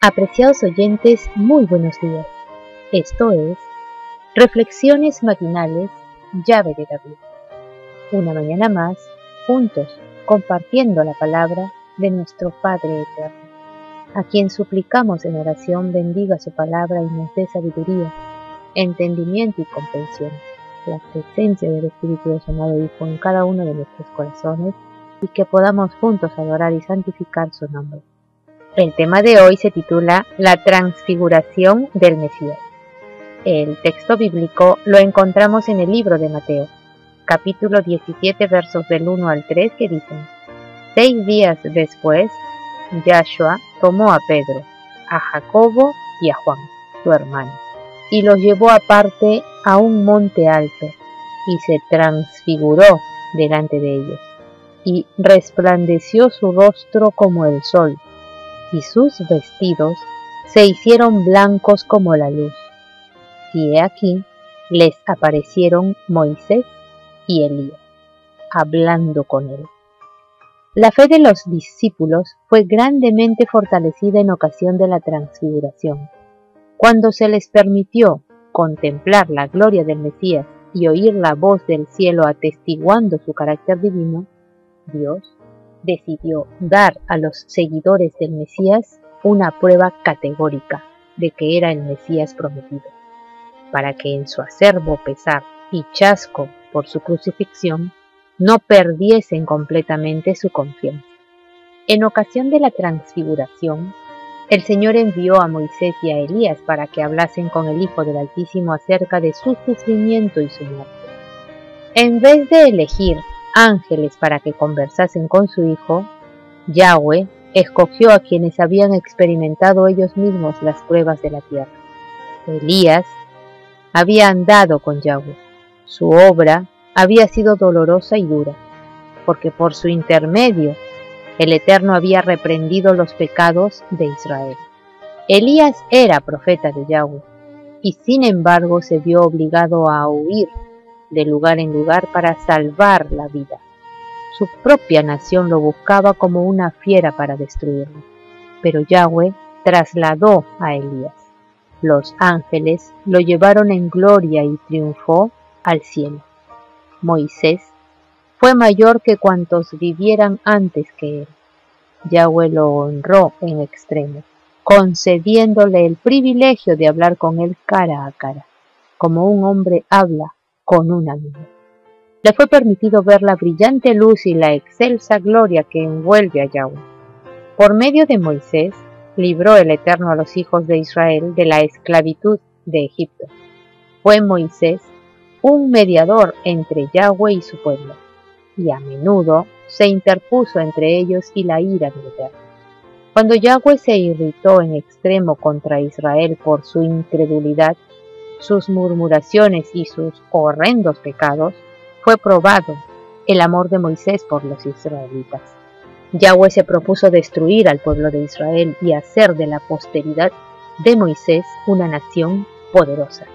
Apreciados oyentes, muy buenos días. Esto es Reflexiones Matinales, Llave de David. Una mañana más, juntos, compartiendo la palabra de nuestro Padre Eterno, a quien suplicamos en oración bendiga su palabra y nos dé sabiduría, entendimiento y comprensión, la presencia del Espíritu de su amado Hijo en cada uno de nuestros corazones y que podamos juntos adorar y santificar su nombre. El tema de hoy se titula La transfiguración del Mesías. El texto bíblico lo encontramos en el libro de Mateo, capítulo 17, versos del 1 al 3, que dicen: 6 días después, Yahshua tomó a Pedro, a Jacobo y a Juan, su hermano, y los llevó aparte a un monte alto, y se transfiguró delante de ellos, y resplandeció su rostro como el sol, y sus vestidos se hicieron blancos como la luz. Y he aquí, les aparecieron Moisés y Elías, hablando con él. La fe de los discípulos fue grandemente fortalecida en ocasión de la transfiguración. Cuando se les permitió contemplar la gloria del Mesías y oír la voz del cielo atestiguando su carácter divino, Dios decidió dar a los seguidores del Mesías una prueba categórica de que era el Mesías prometido, para que en su acerbo pesar y chasco por su crucifixión no perdiesen completamente su confianza. En ocasión de la transfiguración, el Señor envió a Moisés y a Elías para que hablasen con el Hijo del Altísimo acerca de su sufrimiento y su muerte. En vez de elegir ángeles para que conversasen con su Hijo, Yahweh escogió a quienes habían experimentado ellos mismos las pruebas de la tierra. Elías había andado con Yahweh. Su obra había sido dolorosa y dura, porque por su intermedio el Eterno había reprendido los pecados de Israel. Elías era profeta de Yahweh, y sin embargo se vio obligado a huir de lugar en lugar para salvar la vida. Su propia nación lo buscaba como una fiera para destruirlo, pero Yahweh trasladó a Elías. Los ángeles lo llevaron en gloria y triunfó al cielo. Moisés fue mayor que cuantos vivieran antes que él. Yahweh lo honró en extremo, concediéndole el privilegio de hablar con él cara a cara, como un hombre habla con un amigo. Le fue permitido ver la brillante luz y la excelsa gloria que envuelve a Yahweh. Por medio de Moisés, libró el Eterno a los hijos de Israel de la esclavitud de Egipto. Fue Moisés un mediador entre Yahweh y su pueblo, y a menudo se interpuso entre ellos y la ira del Eterno. Cuando Yahweh se irritó en extremo contra Israel por su incredulidad, sus murmuraciones y sus horrendos pecados, fue probado el amor de Moisés por los israelitas. Yahweh se propuso destruir al pueblo de Israel y hacer de la posteridad de Moisés una nación poderosa.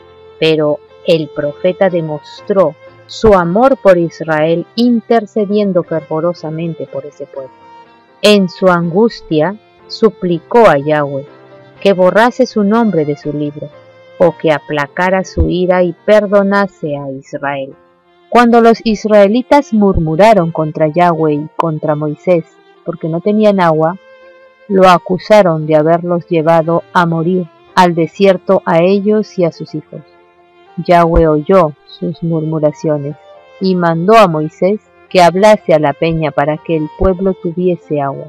Pero el profeta demostró su amor por Israel intercediendo fervorosamente por ese pueblo. En su angustia suplicó a Yahweh que borrase su nombre de su libro, o que aplacara su ira y perdonase a Israel. Cuando los israelitas murmuraron contra Yahweh y contra Moisés porque no tenían agua, lo acusaron de haberlos llevado a morir al desierto a ellos y a sus hijos. Yahweh oyó sus murmuraciones y mandó a Moisés que hablase a la peña para que el pueblo tuviese agua.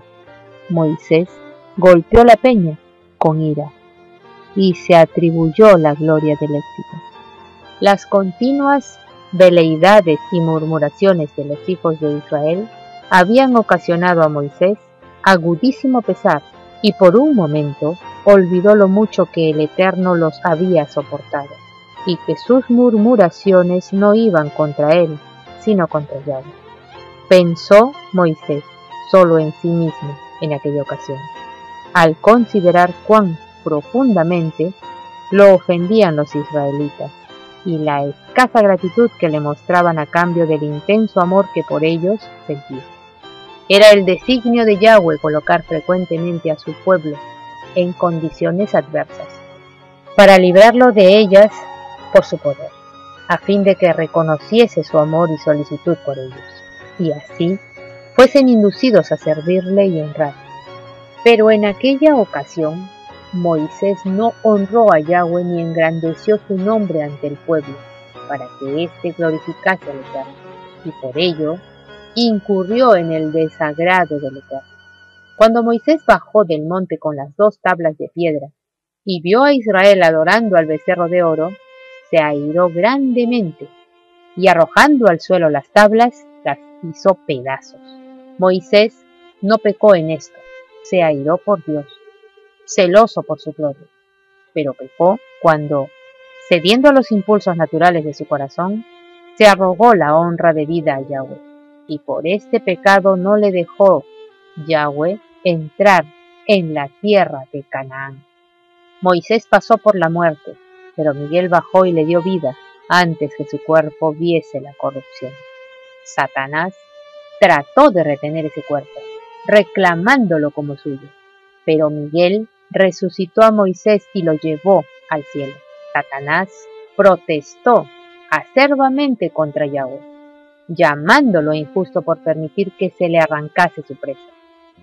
Moisés golpeó la peña con ira y se atribuyó la gloria del éxito. Las continuas veleidades y murmuraciones de los hijos de Israel habían ocasionado a Moisés agudísimo pesar, y por un momento olvidó lo mucho que el Eterno los había soportado, y que sus murmuraciones no iban contra él, sino contra Yahweh. Pensó Moisés solo en sí mismo en aquella ocasión, al considerar cuán profundamente lo ofendían los israelitas y la escasa gratitud que le mostraban a cambio del intenso amor que por ellos sentía. Era el designio de Yahweh colocar frecuentemente a su pueblo en condiciones adversas, para librarlo de ellas por su poder, a fin de que reconociese su amor y solicitud por ellos, y así fuesen inducidos a servirle y honrarle. Pero en aquella ocasión Moisés no honró a Yahweh ni engrandeció su nombre ante el pueblo, para que éste glorificase al Eterno, y por ello incurrió en el desagrado del Eterno. Cuando Moisés bajó del monte con las 2 tablas de piedra y vio a Israel adorando al becerro de oro, se airó grandemente y arrojando al suelo las tablas, las hizo pedazos. Moisés no pecó en esto, se airó por Dios, celoso por su gloria, pero pecó cuando, cediendo a los impulsos naturales de su corazón, se arrogó la honra debida a Yahweh, y por este pecado no le dejó Yahweh entrar en la tierra de Canaán. Moisés pasó por la muerte, pero Miguel bajó y le dio vida antes que su cuerpo viese la corrupción. Satanás trató de retener ese cuerpo, reclamándolo como suyo, pero Miguel resucitó a Moisés y lo llevó al cielo. Satanás protestó acerbamente contra Yahweh, llamándolo injusto por permitir que se le arrancase su presa.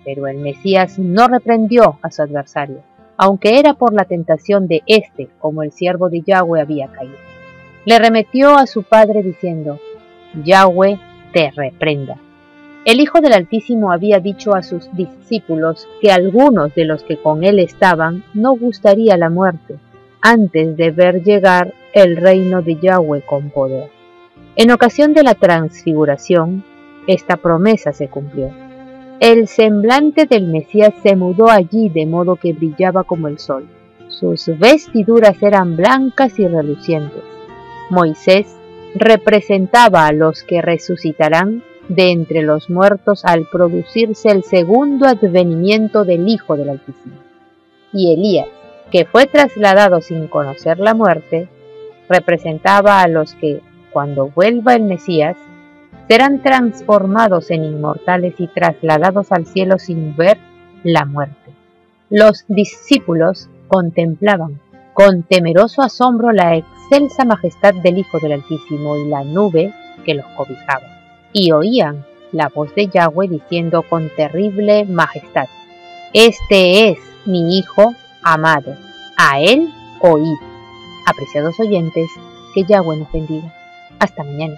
Pero el Mesías no reprendió a su adversario, aunque era por la tentación de éste como el siervo de Yahweh había caído. Le remitió a su padre diciendo: Yahweh te reprenda. El Hijo del Altísimo había dicho a sus discípulos que algunos de los que con él estaban no gustaría la muerte antes de ver llegar el reino de Yahweh con poder. En ocasión de la transfiguración, esta promesa se cumplió. El semblante del Mesías se mudó allí de modo que brillaba como el sol. Sus vestiduras eran blancas y relucientes. Moisés representaba a los que resucitarán de entre los muertos al producirse el segundo advenimiento del Hijo del Altísimo. Y Elías, que fue trasladado sin conocer la muerte, representaba a los que, cuando vuelva el Mesías, serán transformados en inmortales y trasladados al cielo sin ver la muerte. Los discípulos contemplaban con temeroso asombro la excelsa majestad del Hijo del Altísimo y la nube que los cobijaba, y oían la voz de Yahweh diciendo con terrible majestad: Este es mi Hijo amado, a él oíd. Apreciados oyentes, que Yahweh nos bendiga. Hasta mañana.